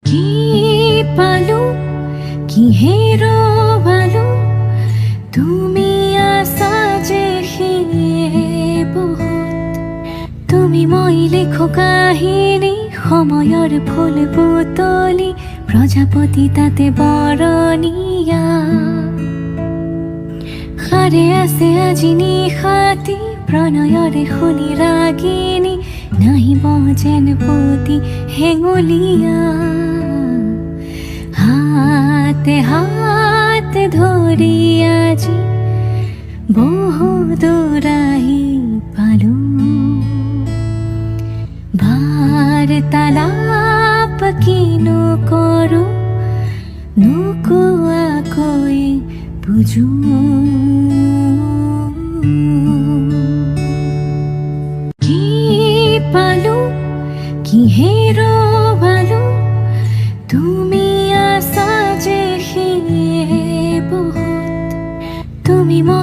কি পালো কি হেৰুৱালো তুমি আছা যে সেয়ে বহুত তুমি মই লিখো কাহিনী সময়ৰ ফুল পুতলি প্ৰজাপতি তাতে বৰণীয়া সাৰে আছে আজি নিশাতি প্ৰণয়ৰে শুনি ৰাগিনী নাহিব যেন পুতি হেঙুলীয়া হাতে হাতে ধৰি আজি বহু দূৰ আহি পালো বাৰ্তালাপ কিনো কৰো নোকোৱাকৈ বুজো কি পালো কি হেৰুৱালো তুমি আছা যে সেয়ে বহুত তুমি